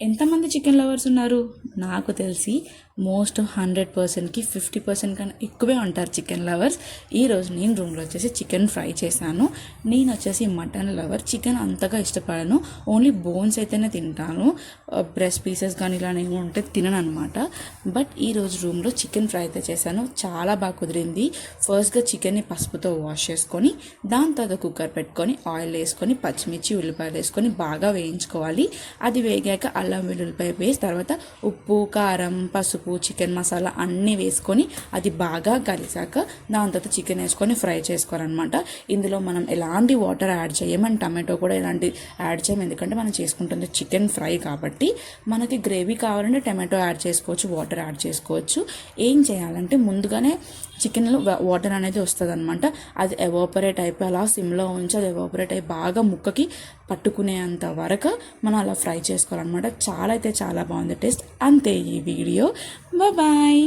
ఎంతమంది chicken lovers ఉన్నారు? నాకు తెలిసి మోస్ట్ 100%కి 50% కన్నా ఎక్కువే ఉంటారు చికెన్ లవర్స్. ఈరోజు నేను రూమ్లో వచ్చేసి చికెన్ ఫ్రై చేశాను. నేను వచ్చేసి మటన్ లవర్, చికెన్ అంతగా ఇష్టపడను, ఓన్లీ బోన్స్ అయితేనే తింటాను. బ్రెస్ట్ పీసెస్ కానీ ఇలా నేను ఉంటే తినను అనమాట. బట్ ఈరోజు రూమ్లో చికెన్ ఫ్రై అయితే చేశాను, చాలా బాగా కుదిరింది. ఫస్ట్గా చికెన్ని పసుపుతో వాష్ చేసుకొని దాని తర్వాత కుక్కర్ పెట్టుకొని ఆయిల్ వేసుకొని పచ్చిమిర్చి ఉల్లిపాయలు వేసుకొని బాగా వేయించుకోవాలి. అది వేగాక అల్లం వెల్లుల్లిపాయ పేస్ట్, తర్వాత ఉప్పు కారం పసుపు చికెన్ మసాలా అన్నీ వేసుకొని అది బాగా కలిసాక దాని తర్వాత చికెన్ వేసుకొని ఫ్రై చేసుకోవాలన్నమాట. ఇందులో మనం ఎలాంటి వాటర్ యాడ్ చేయమని, టమాటో కూడా ఎలాంటి యాడ్ చేయము, ఎందుకంటే మనం చేసుకుంటుంది చికెన్ ఫ్రై కాబట్టి. మనకి గ్రేవీ కావాలంటే టమాటో యాడ్ చేసుకోవచ్చు, వాటర్ యాడ్ చేసుకోవచ్చు. ఏం చేయాలంటే ముందుగానే చికెన్లో వాటర్ అనేది వస్తుంది అనమాట. అది ఎవాపరేట్ అయిపోయి అలా సిమ్లో ఉంచి అది ఎవాపరేట్ అయ్యి బాగా ముక్కకి పట్టుకునేంత వరకు మనం అలా ఫ్రై చేసుకోవాలన్నమాట. చాలా అయితే చాలా బాగుంది టేస్ట్. అంతే ఈ వీడియో. బాయ్.